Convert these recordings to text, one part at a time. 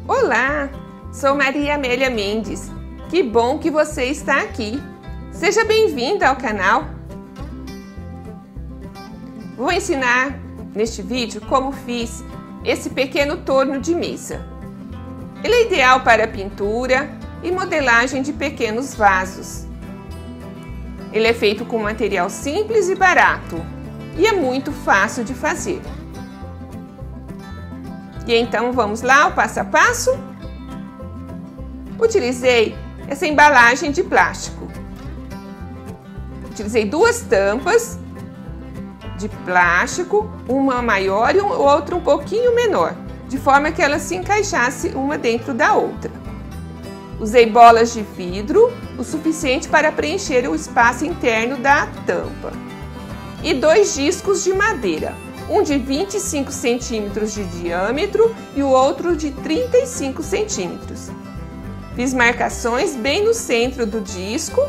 Olá, sou Maria Amélia Mendes. Que bom que você está aqui. Seja bem-vinda ao canal. Vou ensinar neste vídeo como fiz esse pequeno torno de mesa. Ele é ideal para pintura e modelagem de pequenos vasos. Ele é feito com material simples e barato e é muito fácil de fazer. E então vamos lá ao passo a passo? Utilizei essa embalagem de plástico. Utilizei duas tampas de plástico, uma maior e outra um pouquinho menor, de forma que elas se encaixassem uma dentro da outra. Usei bolas de vidro, o suficiente para preencher o espaço interno da tampa. E dois discos de madeira, um de 25 centímetros de diâmetro e o outro de 35 centímetros. Fiz marcações bem no centro do disco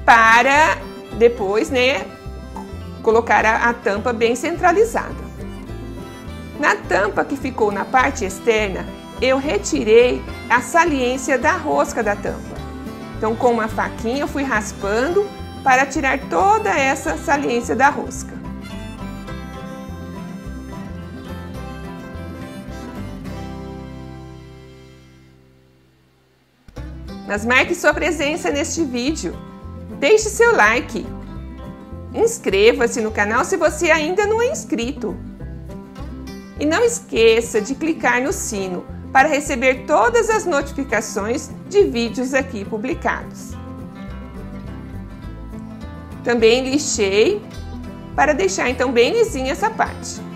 para depois, colocar a tampa bem centralizada. Na tampa que ficou na parte externa, eu retirei a saliência da rosca da tampa. Então, com uma faquinha, eu fui raspando para tirar toda essa saliência da rosca. Mas marque sua presença neste vídeo. Deixe seu like. Inscreva-se no canal se você ainda não é inscrito. E não esqueça de clicar no sino para receber todas as notificações de vídeos aqui publicados. Também lixei para deixar então bem lisinha essa parte.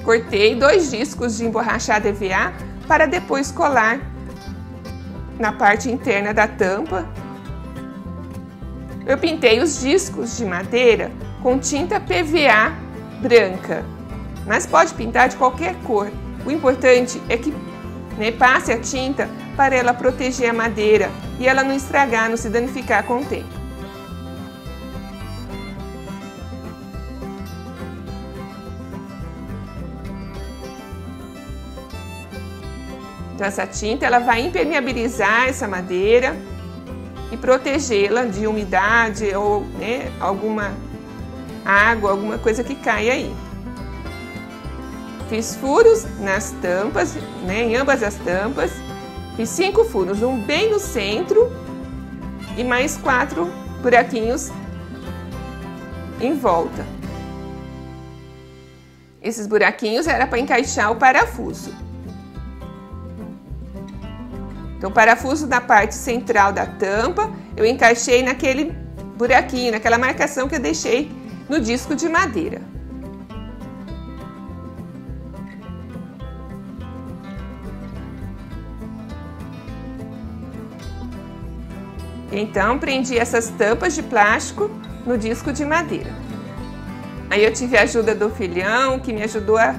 Cortei dois discos de emborrachado EVA para depois colar na parte interna da tampa. Eu pintei os discos de madeira com tinta PVA branca, mas pode pintar de qualquer cor. O importante é que passe a tinta para ela proteger a madeira e ela não estragar, não se danificar com o tempo. Então essa tinta ela vai impermeabilizar essa madeira e protegê-la de umidade ou alguma água, alguma coisa que caia aí. Fiz furos nas tampas, em ambas as tampas. Fiz 5 furos, um bem no centro e mais 4 buraquinhos em volta. Esses buraquinhos era para encaixar o parafuso. Então, o parafuso na parte central da tampa, eu encaixei naquele buraquinho, naquela marcação que eu deixei no disco de madeira. Então, prendi essas tampas de plástico no disco de madeira. Aí eu tive a ajuda do filhão, que me ajudou a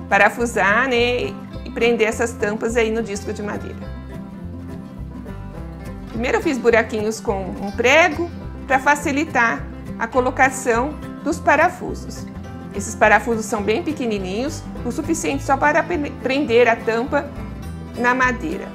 parafusar, e prender essas tampas aí no disco de madeira. Primeiro eu fiz buraquinhos com um prego para facilitar a colocação dos parafusos. Esses parafusos são bem pequenininhos, o suficiente só para prender a tampa na madeira.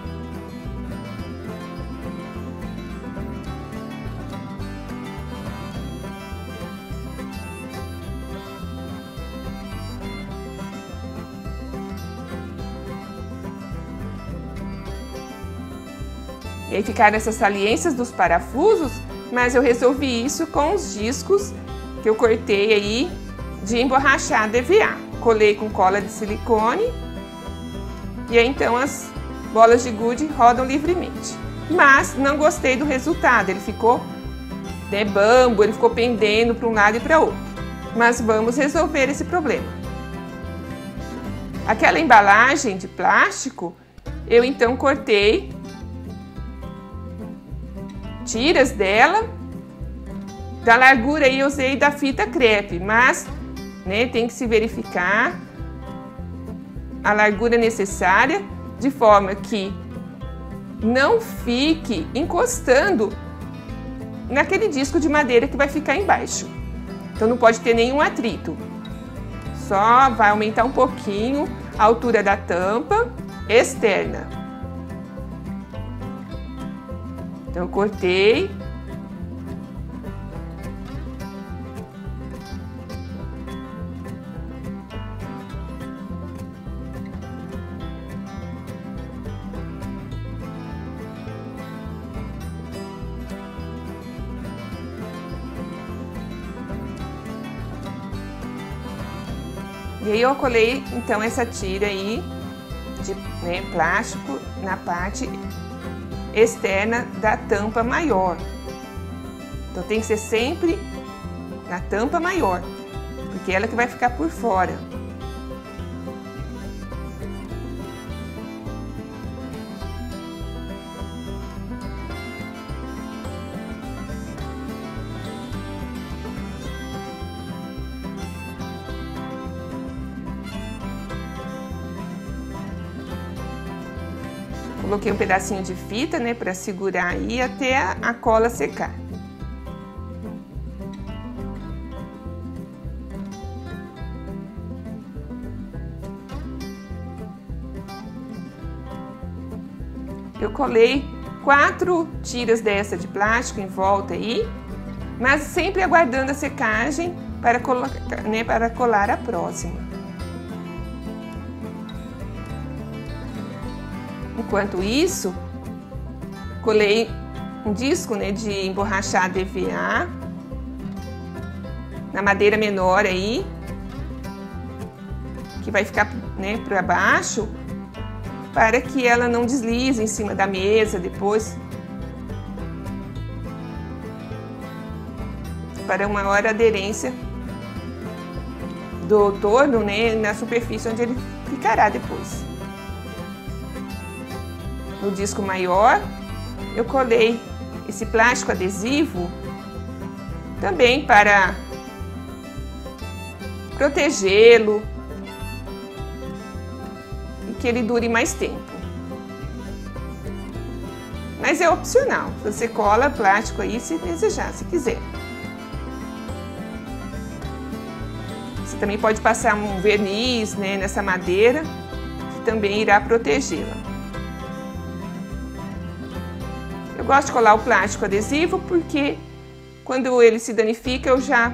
E aí ficaram essas saliências dos parafusos, mas eu resolvi isso com os discos que eu cortei aí de emborrachado EVA. Colei com cola de silicone e aí então as bolas de gude rodam livremente. Mas não gostei do resultado, ele ficou bambo, ele ficou pendendo para um lado e para outro. Mas vamos resolver esse problema. Aquela embalagem de plástico, eu então cortei tiras dela, da largura aí eu usei da fita crepe, mas tem que se verificar a largura necessária, de forma que não fique encostando naquele disco de madeira que vai ficar embaixo. Então não pode ter nenhum atrito. Só vai aumentar um pouquinho a altura da tampa externa. Então eu cortei. E aí eu colei então essa tira aí de plástico na parte externa da tampa maior. Então tem que ser sempre na tampa maior, porque ela que vai ficar por fora. Coloquei um pedacinho de fita, para segurar aí até a cola secar. Eu colei 4 tiras dessa de plástico em volta aí, mas sempre aguardando a secagem para colar a próxima. Enquanto isso, colei um disco de emborrachar EVA na madeira menor aí, que vai ficar para baixo, para que ela não deslize em cima da mesa depois, para uma maior aderência do torno na superfície onde ele ficará depois. No disco maior, eu colei esse plástico adesivo também para protegê-lo e que ele dure mais tempo. Mas é opcional, você cola plástico aí se desejar, se quiser. Você também pode passar um verniz nessa madeira, que também irá protegê-la. Eu gosto de colar o plástico adesivo porque quando ele se danifica eu já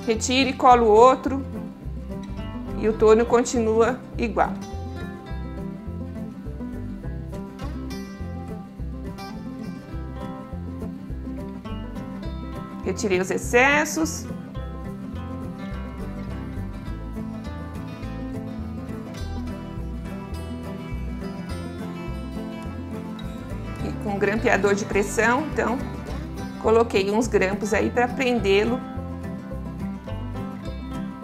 retiro e colo outro e o torno continua igual. Retirei os excessos. Com um grampeador de pressão, então, coloquei uns grampos aí para prendê-lo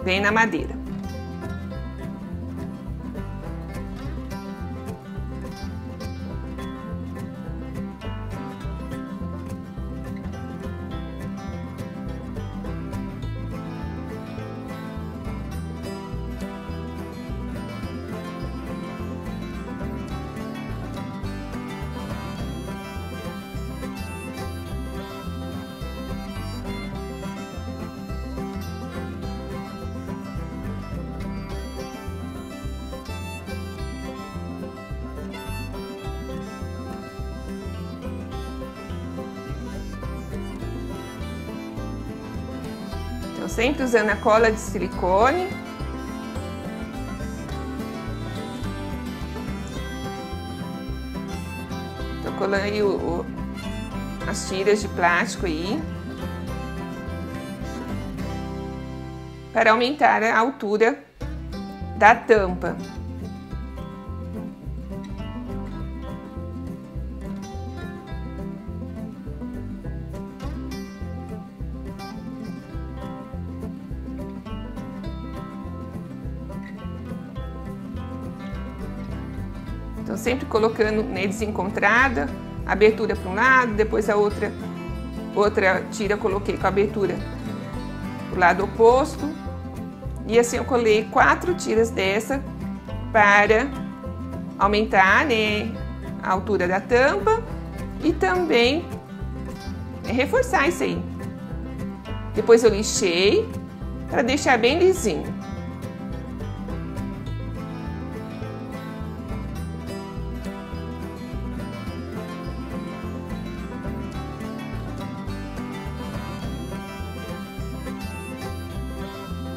bem na madeira. Então, sempre usando a cola de silicone. Tô colando as tiras de plástico aí, para aumentar a altura da tampa. Então, sempre colocando desencontrada, abertura para um lado, depois a outra tira eu coloquei com a abertura do lado oposto. E assim eu colei 4 tiras dessa para aumentar a altura da tampa e também é reforçar isso aí. Depois eu lixei para deixar bem lisinho.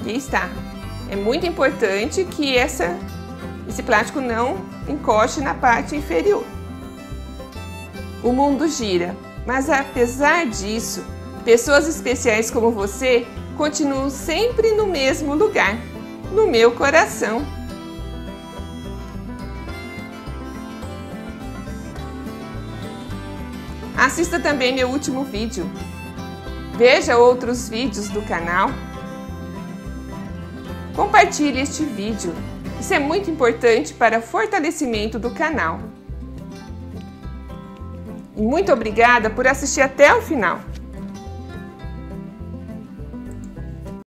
E está. É muito importante que esse plástico não encoste na parte inferior. O mundo gira, mas apesar disso, pessoas especiais como você continuam sempre no mesmo lugar, no meu coração. Assista também meu último vídeo. Veja outros vídeos do canal. Compartilhe este vídeo. Isso é muito importante para o fortalecimento do canal. E muito obrigada por assistir até o final.